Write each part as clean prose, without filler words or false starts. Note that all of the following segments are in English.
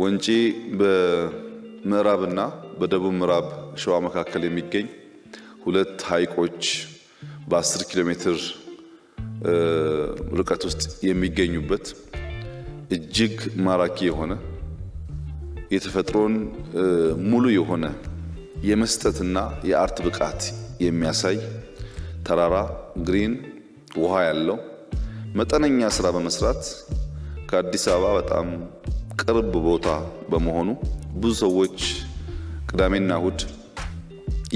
ወንጪ በምዕራብና በደቡብ ምዕራብ ሸዋ መካከል የሚገኝ ሁለት ሐይቆች በ10 ኪሎ ሜትር ርቀት ውስጥ የሚገኙበት እጅግ ማራኪ የሆነ የተፈጥሮን ሙሉ የሆነ የመስጠትና የአርት ብቃት የሚያሳይ ተራራ ግሪን ውሃ ያለው መጠነኛ ስራ በመስራት ከአዲስ አበባ በጣም ቅርብ ቦታ በመሆኑ ብዙ ሰዎች ቅዳሜና እሁድ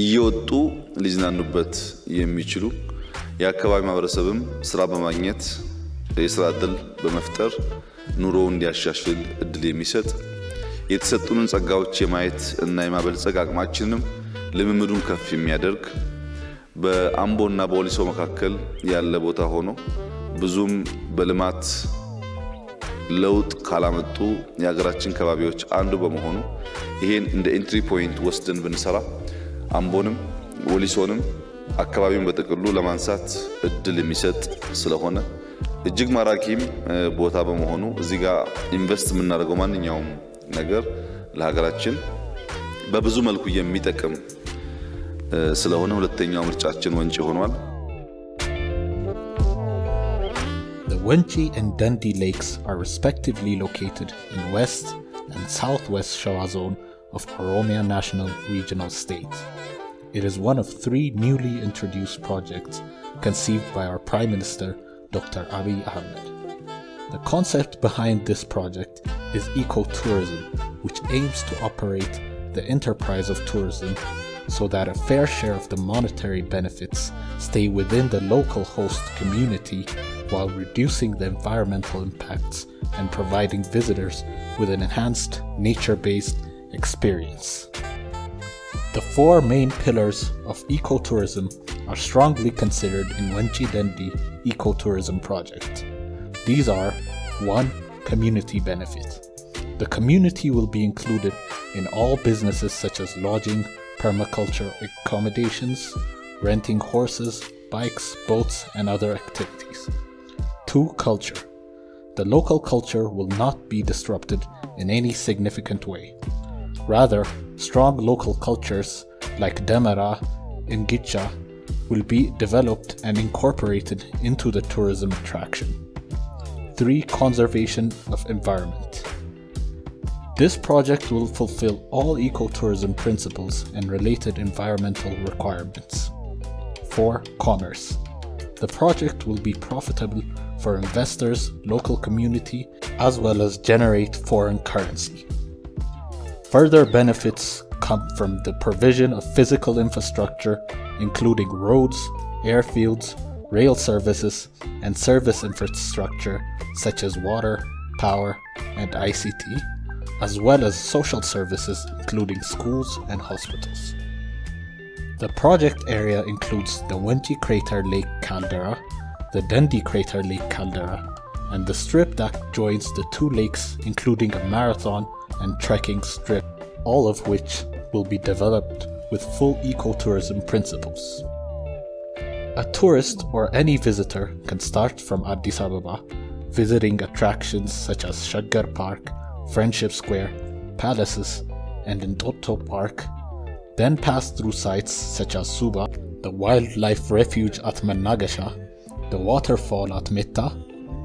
እየወጡ ሊዝናኑበት የሚችሉ የአካባቢ ማህበረሰብም ስራ በማግኘት የስራ እድል በመፍጠር ኑሮ እንዲያሻሽል እድል የሚሰጥ የተሰጡንን ጸጋዎች የማየት እና የማበልጸግ አቅማችንንም ልምምዱን ከፍ የሚያደርግ በአምቦና በወሊሶ መካከል ያለ ቦታ ሆኖ ብዙም በልማት ለውጥ ካላመጡ የሀገራችን ከባቢዎች አንዱ በመሆኑ ይሄን እንደ ኤንትሪ ፖይንት ወስደን ብንሰራ አምቦንም ወሊሶንም አካባቢውን በጥቅሉ ለማንሳት እድል የሚሰጥ ስለሆነ እጅግ ማራኪም ቦታ በመሆኑ እዚህ ጋር ኢንቨስት የምናደርገው ማንኛውም ነገር ለሀገራችን በብዙ መልኩ የሚጠቅም ስለሆነ ሁለተኛው ምርጫችን ወንጪ ሆኗል። The Wanchi and Dandi lakes are respectively located in West and Southwest Shawa zone of Oromia National Regional State. It is one of 3 newly introduced projects conceived by our Prime Minister, Dr. Abiy Ahmed. The concept behind this project is ecotourism, which aims to operate the enterprise of tourism so that a fair share of the monetary benefits stay within the local host community while reducing the environmental impacts and providing visitors with an enhanced nature-based experience. The 4 main pillars of ecotourism are strongly considered in WANCHI DANDI ECO TOURISM project. These are 1. Community benefit. The community will be included in all businesses such as lodging, permaculture accommodations, renting horses, bikes, boats, and other activities. 2. Culture. The local culture will not be disrupted in any significant way. Rather, strong local cultures like Demara and Gicha will be developed and incorporated into the tourism attraction. 3. Conservation of environment. This project will fulfill all ecotourism principles and related environmental requirements. 4. Commerce. The project will be profitable for investors, local community, as well as generate foreign currency. Further benefits come from the provision of physical infrastructure, including roads, airfields, rail services, and service infrastructure such as water, power, and ICT, as well as social services including schools and hospitals. The project area includes the Wanchi Crater Lake Caldera, the Dandi Crater Lake Caldera, and the strip that joins the 2 lakes, including a marathon and trekking strip, all of which will be developed with full ecotourism principles. A tourist or any visitor can start from Addis Ababa, visiting attractions such as Shaggar Park, Friendship Square, Palaces, and Ntoto Park, then pass through sites such as Suba, the wildlife refuge at Managasha, the waterfall at Mitta,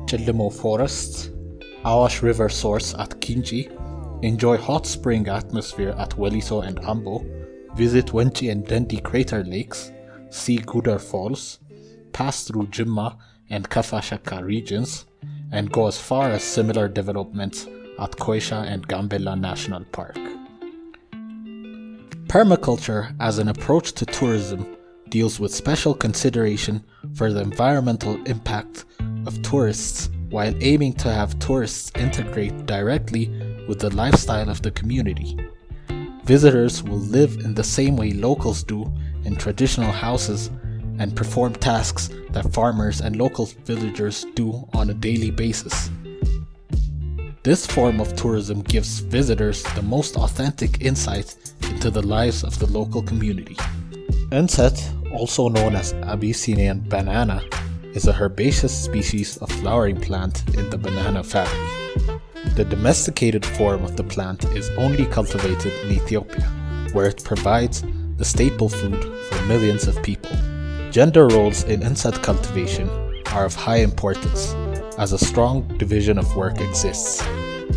Chillimo Forest, Awash River source at Kinji, enjoy hot spring atmosphere at Waliso and Ambo, visit Wanchi and Dandi Crater Lakes, see Gudar Falls, pass through Jimma and Kafashaka regions, and go as far as similar developments at Koisha and Gambella National Park. Permaculture as an approach to tourism deals with special consideration for the environmental impact of tourists while aiming to have tourists integrate directly with the lifestyle of the community. Visitors will live in the same way locals do in traditional houses and perform tasks that farmers and local villagers do on a daily basis. This form of tourism gives visitors the most authentic insight into the lives of the local community. Inset, also known as Abyssinian banana, is a herbaceous species of flowering plant in the banana family. The domesticated form of the plant is only cultivated in Ethiopia, where it provides the staple food for millions of people. Gender roles in insect cultivation are of high importance, as a strong division of work exists.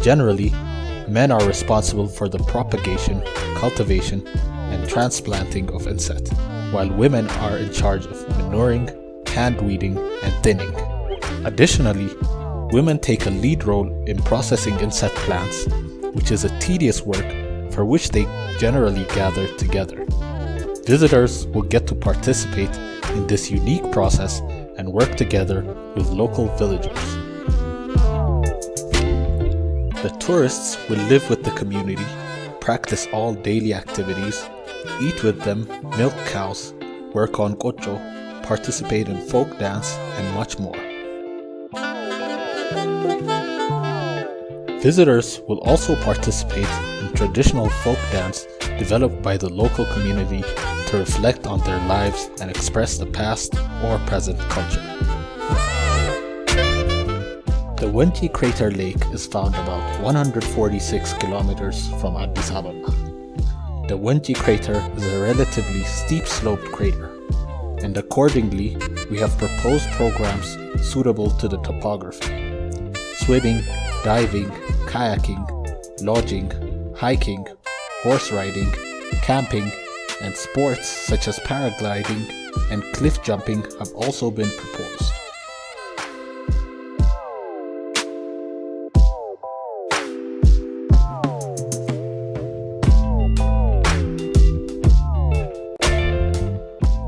Generally, men are responsible for the propagation, cultivation, and transplanting of insect, while women are in charge of manuring, hand weeding, and thinning. Additionally, women take a lead role in processing insect plants, which is a tedious work for which they generally gather together. Visitors will get to participate in this unique process and work together with local villagers. The tourists will live with the community, practice all daily activities, eat with them, milk cows, work on kocho, participate in folk dance, and much more. Visitors will also participate in traditional folk dance developed by the local community to reflect on their lives and express the past or present culture. The WANCHI Crater Lake is found about 146 kilometers from Addis Ababa. The WANCHI crater is a relatively steep-sloped crater, and accordingly, we have proposed programs suitable to the topography. Swimming, diving, kayaking, lodging, hiking, horse riding, camping, and sports such as paragliding and cliff jumping have also been proposed.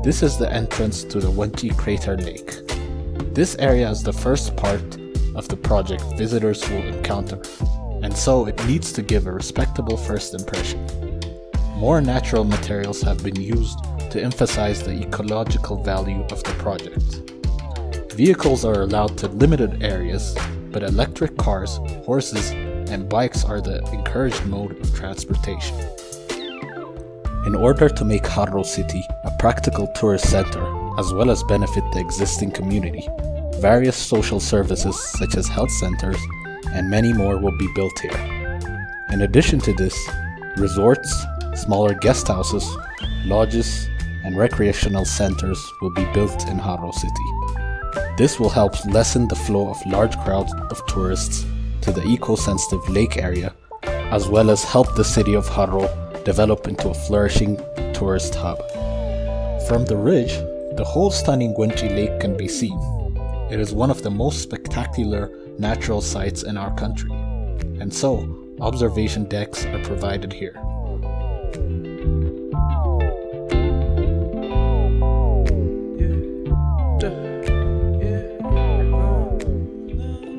This is the entrance to the WANCHI Crater Lake. This area is the first part of the project visitors will encounter, and so it needs to give a respectable first impression. More natural materials have been used to emphasize the ecological value of the project. Vehicles are allowed to limited areas, but electric cars, horses, and bikes are the encouraged mode of transportation. In order to make Harro City a practical tourist center, as well as benefit the existing community, various social services such as health centers and many more will be built here. In addition to this, resorts, smaller guest houses, lodges, and recreational centers will be built in Harro City. This will help lessen the flow of large crowds of tourists to the eco-sensitive lake area, as well as help the city of Harro develop into a flourishing tourist hub. From the ridge, the whole stunning WANCHI Lake can be seen. It is one of the most spectacular natural sights in our country, and so observation decks are provided here.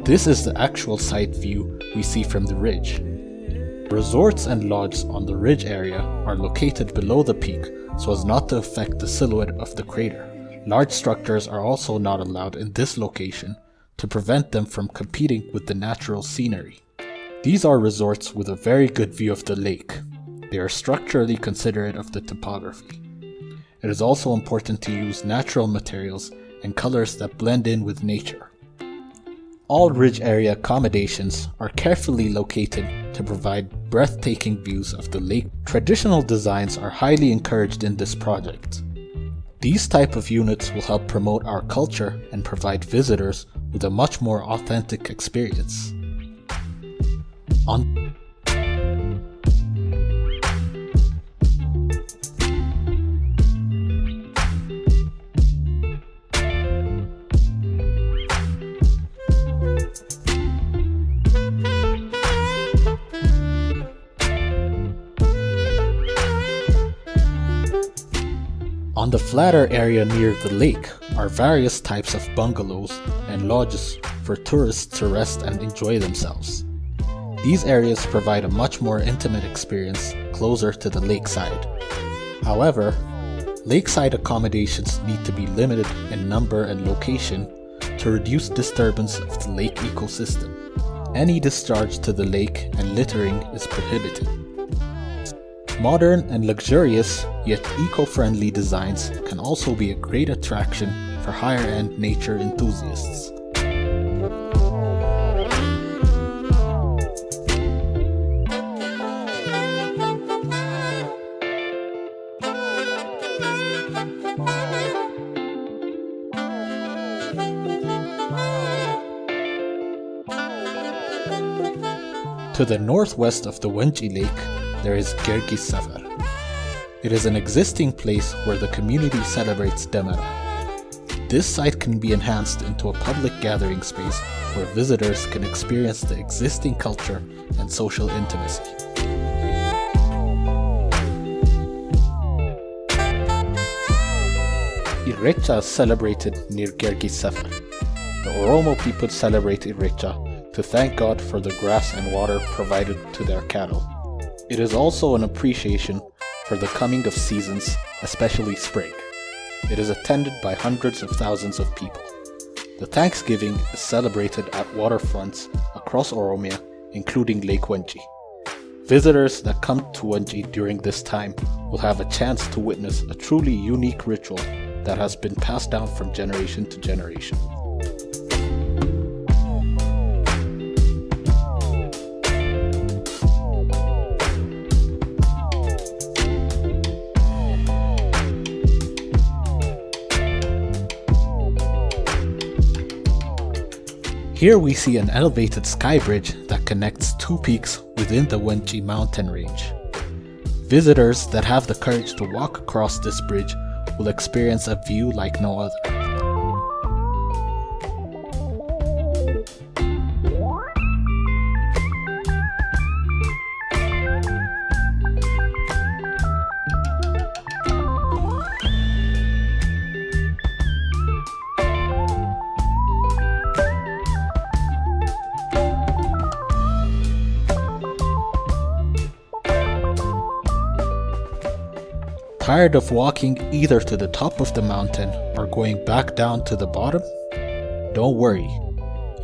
This is the actual site view we see from the ridge. Resorts and lodges on the ridge area are located below the peak so as not to affect the silhouette of the crater. Large structures are also not allowed in this location to prevent them from competing with the natural scenery. These are resorts with a very good view of the lake. They are structurally considerate of the topography. It is also important to use natural materials and colors that blend in with nature. All ridge area accommodations are carefully located to provide breathtaking views of the lake. Traditional designs are highly encouraged in this project. These type of units will help promote our culture and provide visitors with a much more authentic experience. On the flatter area near the lake are various types of bungalows and lodges for tourists to rest and enjoy themselves. These areas provide a much more intimate experience closer to the lakeside. However, lakeside accommodations need to be limited in number and location to reduce disturbance of the lake ecosystem. Any discharge to the lake and littering is prohibited. Modern and luxurious, yet eco-friendly designs can also be a great attraction for higher-end nature enthusiasts. To the northwest of the Wanchi Lake, there is Gergi Safar. It is an existing place where the community celebrates Damara. This site can be enhanced into a public gathering space where visitors can experience the existing culture and social intimacy. Irrecha is celebrated near Gergi Safar. The Oromo people celebrate Irrecha to thank God for the grass and water provided to their cattle. It is also an appreciation for the coming of seasons, especially spring. It is attended by hundreds of thousands of people. The Thanksgiving is celebrated at waterfronts across Oromia, including Lake Wanchi. Visitors that come to Wanchi during this time will have a chance to witness a truly unique ritual that has been passed down from generation to generation. Here we see an elevated sky bridge that connects two peaks within the Wanchi mountain range. Visitors that have the courage to walk across this bridge will experience a view like no other. Tired of walking either to the top of the mountain or going back down to the bottom? Don't worry.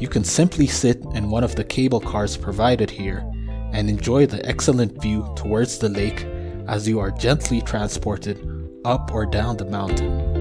You can simply sit in one of the cable cars provided here and enjoy the excellent view towards the lake as you are gently transported up or down the mountain.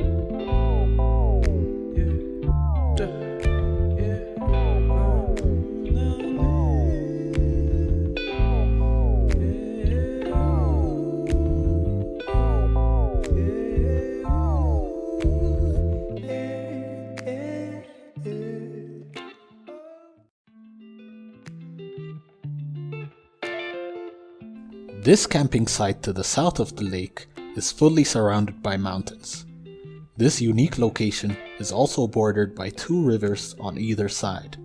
This camping site to the south of the lake is fully surrounded by mountains. This unique location is also bordered by two rivers on either side.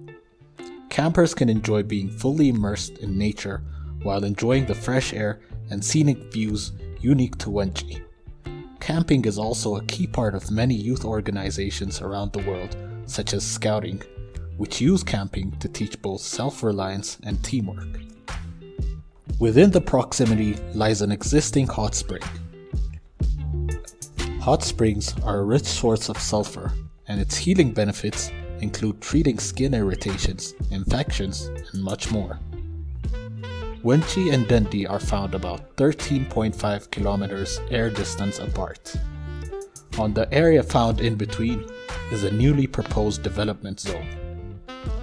Campers can enjoy being fully immersed in nature while enjoying the fresh air and scenic views unique to Wanchi. Camping is also a key part of many youth organizations around the world, such as Scouting, which use camping to teach both self-reliance and teamwork. Within the proximity lies an existing hot spring. Hot springs are a rich source of sulfur, and its healing benefits include treating skin irritations, infections, and much more. Wanchi and Dandi are found about 13.5 kilometers air distance apart. On the area found in between is a newly proposed development zone.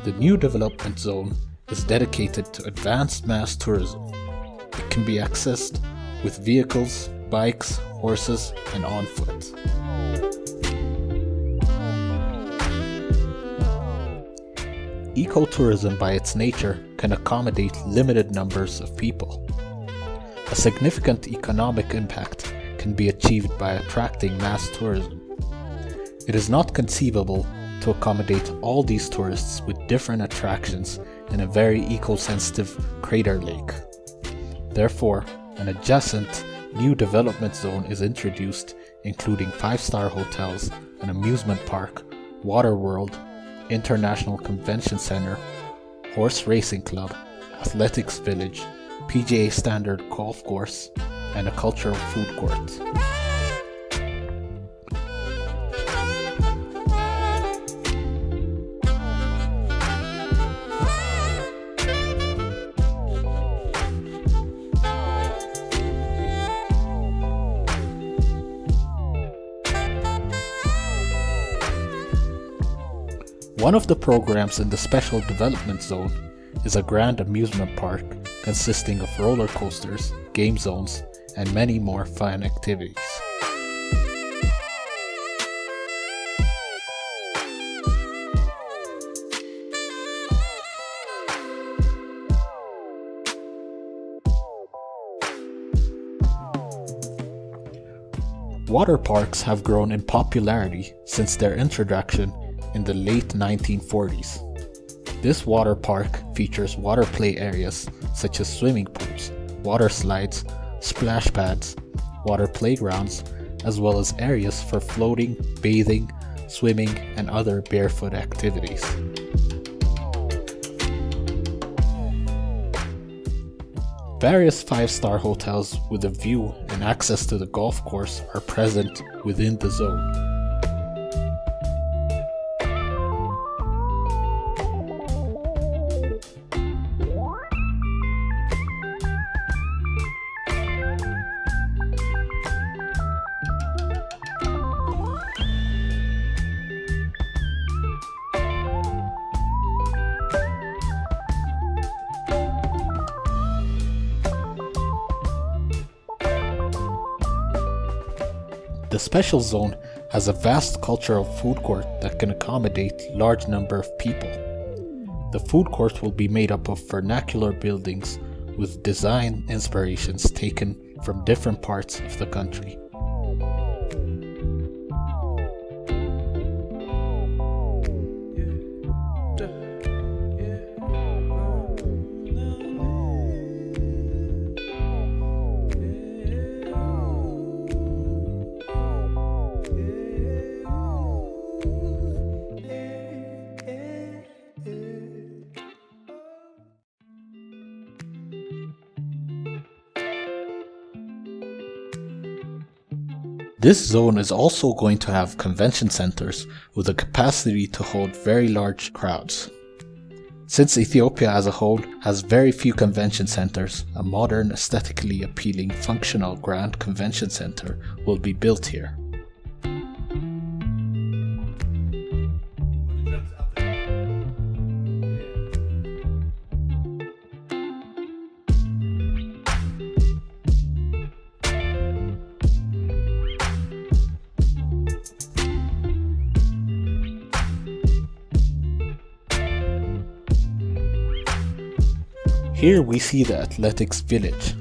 The new development zone is dedicated to advanced mass tourism. It can be accessed with vehicles, bikes, horses, and on foot. Ecotourism by its nature can accommodate limited numbers of people. A significant economic impact can be achieved by attracting mass tourism. It is not conceivable to accommodate all these tourists with different attractions in a very eco-sensitive crater lake. Therefore, an adjacent new development zone is introduced, including 5-star hotels, an amusement park, water world, international convention center, horse racing club, athletics village, PGA standard golf course, and a cultural food court. One of the programs in the Special Development Zone is a grand amusement park consisting of roller coasters, game zones, and many more fun activities. Water parks have grown in popularity since their introduction in the late 1940s. This water park features water play areas such as swimming pools, water slides, splash pads, water playgrounds, as well as areas for floating, bathing, swimming, and other barefoot activities. Various 5-star hotels with a view and access to the golf course are present within the zone. The special zone has a vast cultural food court that can accommodate a large number of people. The food court will be made up of vernacular buildings with design inspirations taken from different parts of the country. This zone is also going to have convention centers with a capacity to hold very large crowds. Since Ethiopia as a whole has very few convention centers, a modern, aesthetically appealing, functional grand convention center will be built here. Here we see the athletics village.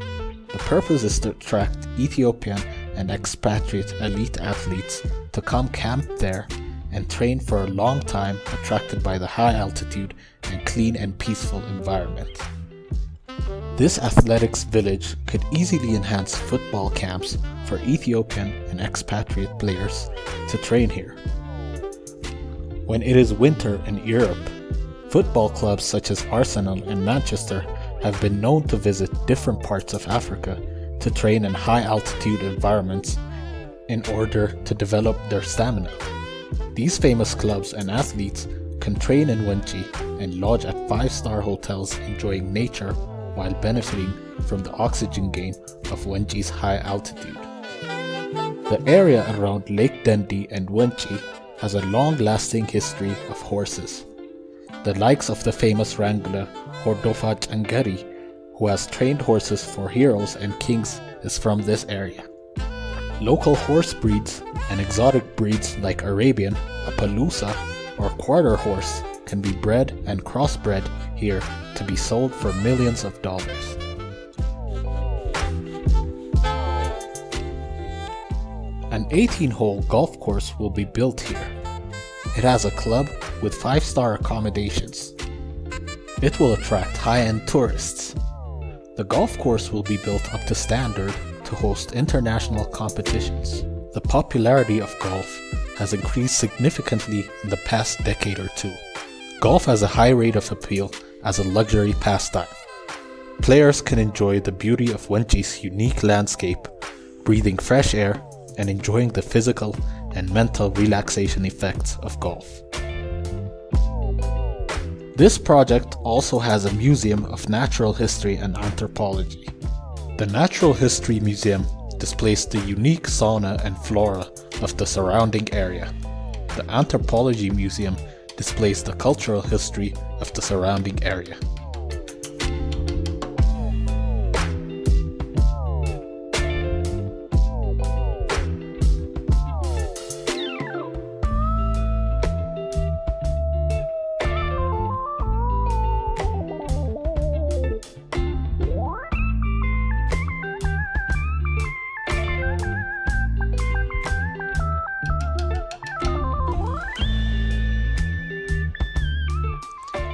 The purpose is to attract Ethiopian and expatriate elite athletes to come camp there and train for a long time, attracted by the high altitude and clean and peaceful environment. This athletics village could easily enhance football camps for Ethiopian and expatriate players to train here. When it is winter in Europe, football clubs such as Arsenal and Manchester have been known to visit different parts of Africa to train in high altitude environments in order to develop their stamina. These famous clubs and athletes can train in Wanchi and lodge at 5-star hotels, enjoying nature while benefiting from the oxygen gain of Wanchi's high altitude. The area around Lake Dandi and Wanchi has a long-lasting history of horses. The likes of the famous wrangler Hordofa Changari, who has trained horses for heroes and kings, is from this area. Local horse breeds and exotic breeds like Arabian, Appaloosa, or Quarter Horse can be bred and crossbred here to be sold for millions of dollars. An 18-hole golf course will be built here. It has a club with 5-star accommodations. It will attract high-end tourists. The golf course will be built up to standard to host international competitions. The popularity of golf has increased significantly in the past decade or two. Golf has a high rate of appeal as a luxury pastime. Players can enjoy the beauty of Wanchi's unique landscape, breathing fresh air, and enjoying the physical and mental relaxation effects of golf. This project also has a museum of natural history and anthropology. The Natural History Museum displays the unique fauna and flora of the surrounding area. The Anthropology Museum displays the cultural history of the surrounding area.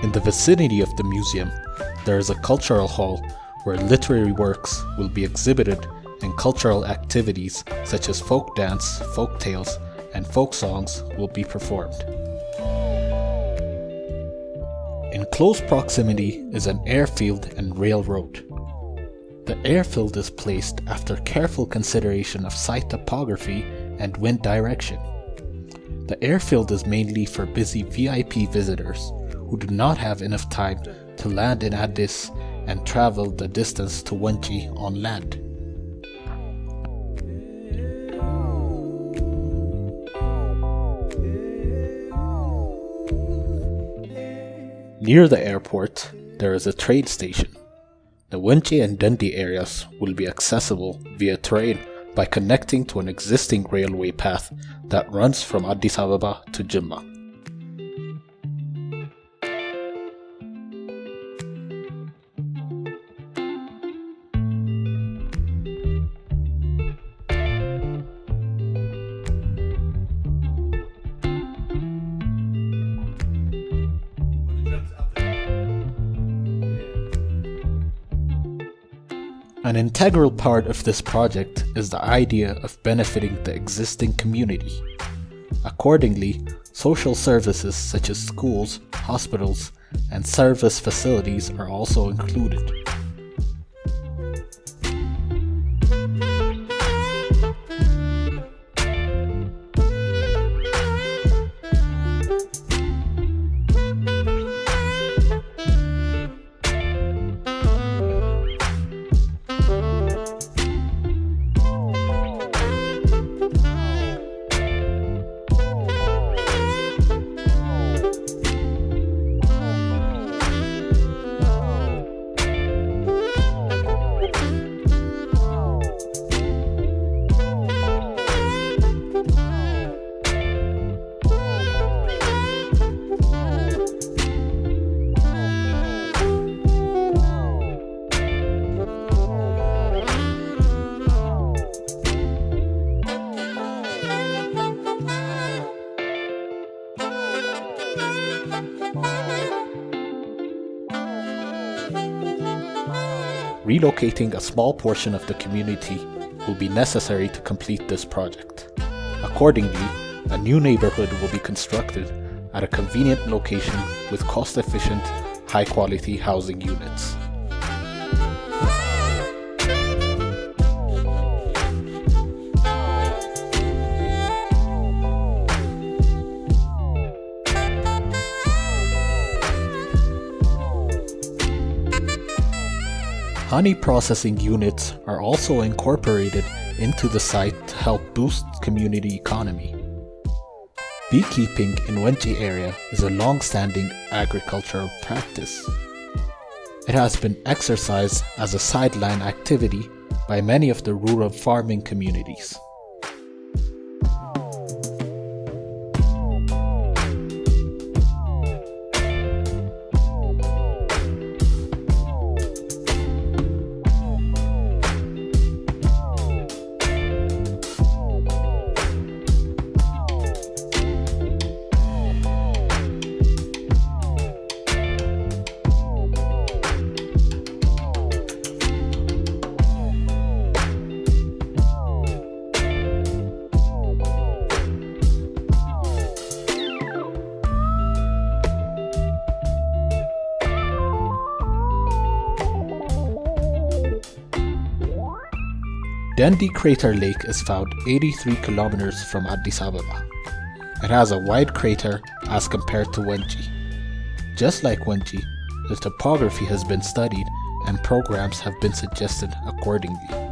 In the vicinity of the museum, there is a cultural hall where literary works will be exhibited and cultural activities such as folk dance, folk tales, and folk songs will be performed. In close proximity is an airfield and railroad. The airfield is placed after careful consideration of site topography and wind direction. The airfield is mainly for busy VIP visitors who do not have enough time to land in Addis and travel the distance to Wanchi on land. Near the airport, there is a train station. The Wanchi and Dandi areas will be accessible via train by connecting to an existing railway path that runs from Addis Ababa to Jimma. An integral part of this project is the idea of benefiting the existing community. Accordingly, social services such as schools, hospitals, and service facilities are also included. Relocating a small portion of the community will be necessary to complete this project. Accordingly, a new neighborhood will be constructed at a convenient location with cost-efficient, high-quality housing units. Honey processing units are also incorporated into the site to help boost community economy. Beekeeping in Wanchi area is a long-standing agricultural practice. It has been exercised as a sideline activity by many of the rural farming communities. Dandi Crater Lake is found 83 kilometers from Addis Ababa. It has a wide crater as compared to Wanchi. Just like Wanchi, the topography has been studied and programs have been suggested accordingly.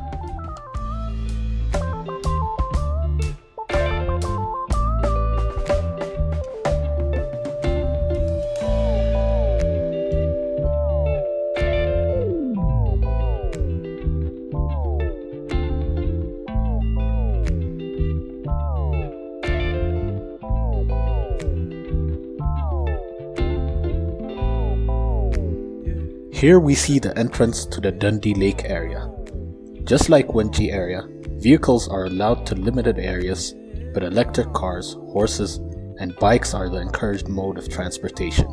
Here we see the entrance to the Dandi Lake area. Just like Wanchi area, vehicles are allowed to limited areas, but electric cars, horses, and bikes are the encouraged mode of transportation.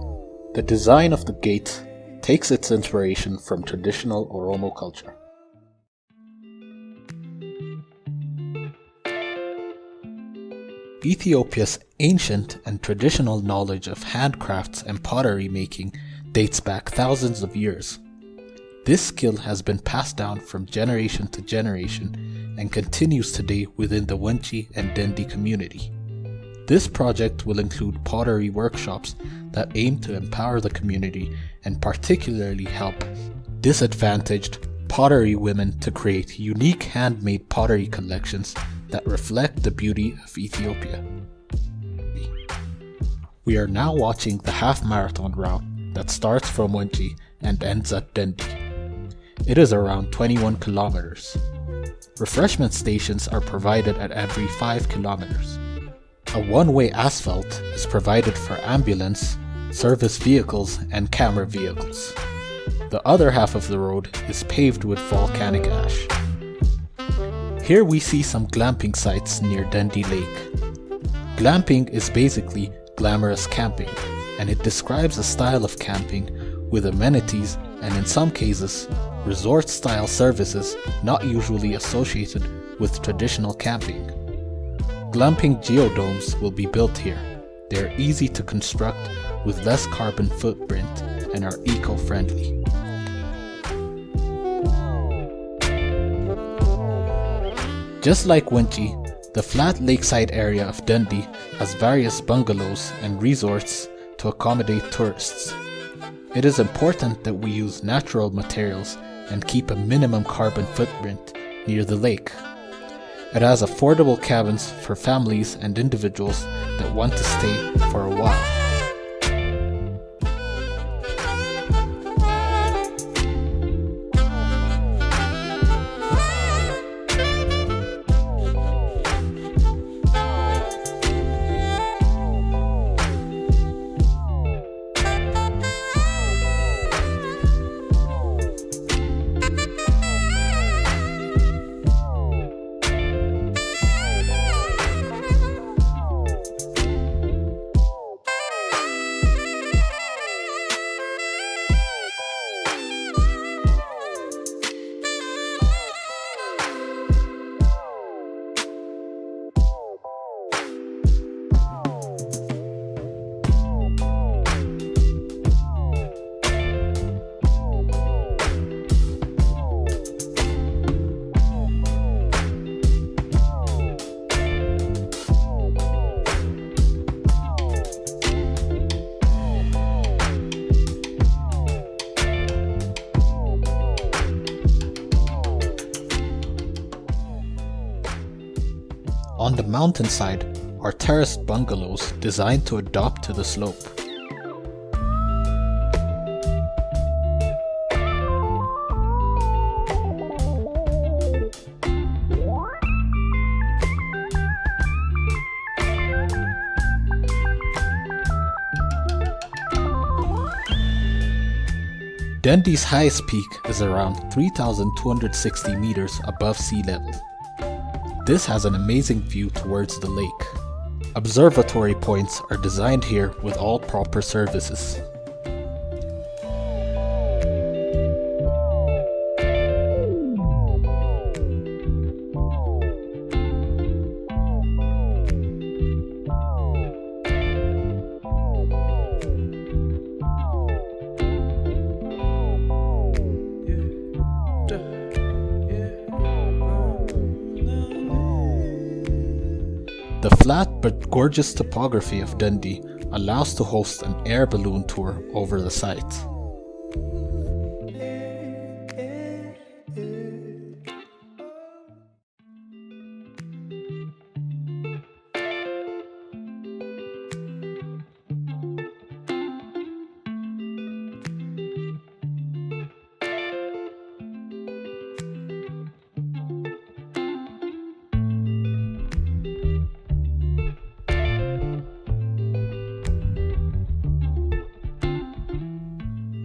The design of the gate takes its inspiration from traditional Oromo culture. Ethiopia's ancient and traditional knowledge of handcrafts and pottery making dates back thousands of years. This skill has been passed down from generation to generation and continues today within the WANCHI and Dandi community. This project will include pottery workshops that aim to empower the community and particularly help disadvantaged pottery women to create unique handmade pottery collections that reflect the beauty of Ethiopia. We are now watching the half marathon route that starts from WANCHI and ends at Dandi. It is around 21 kilometers. Refreshment stations are provided at every 5 kilometers. A one-way asphalt is provided for ambulance, service vehicles, and camera vehicles. The other half of the road is paved with volcanic ash. Here we see some glamping sites near Dandi Lake. Glamping is basically glamorous camping, and it describes a style of camping with amenities and in some cases, resort-style services not usually associated with traditional camping. Glamping geodomes will be built here. They are easy to construct with less carbon footprint and are eco-friendly. Just like WANCHI, the flat lakeside area of Dandi has various bungalows and resorts to accommodate tourists. It is important that we use natural materials and keep a minimum carbon footprint near the lake. It has affordable cabins for families and individuals that want to stay for a while. On the mountainside are terraced bungalows designed to adapt to the slope. Dandi's highest peak is around 3,260 meters above sea level. This has an amazing view towards the lake. Observatory points are designed here with all proper services. The flat but gorgeous topography of Dandi allows to host an air balloon tour over the site.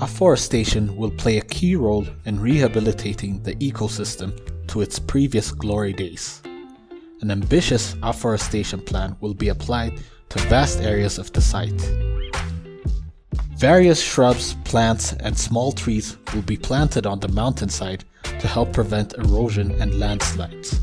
Afforestation will play a key role in rehabilitating the ecosystem to its previous glory days. An ambitious afforestation plan will be applied to vast areas of the site. Various shrubs, plants, and small trees will be planted on the mountainside to help prevent erosion and landslides.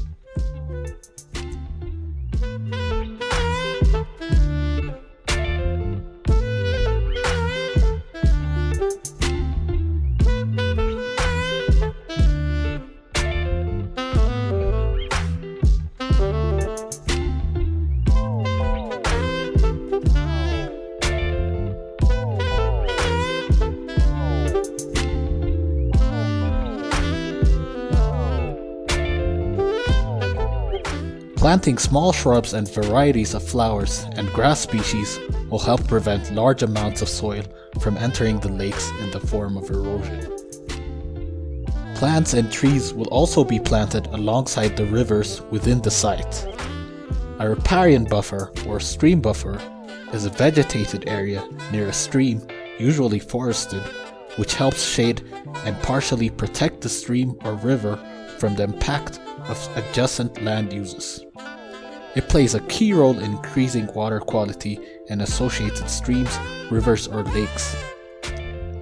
Planting small shrubs and varieties of flowers and grass species will help prevent large amounts of soil from entering the lakes in the form of erosion. Plants and trees will also be planted alongside the rivers within the site. A riparian buffer or stream buffer is a vegetated area near a stream, usually forested, which helps shade and partially protect the stream or river from the impact of adjacent land uses. It plays a key role in increasing water quality in associated streams, rivers, or lakes.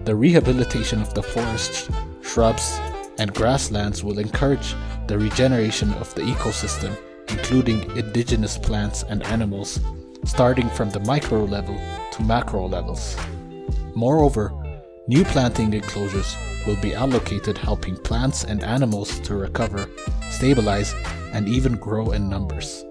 The rehabilitation of the forests, shrubs, and grasslands will encourage the regeneration of the ecosystem, including indigenous plants and animals, starting from the micro level to macro levels. Moreover, new planting enclosures will be allocated, helping plants and animals to recover, stabilize, and even grow in numbers.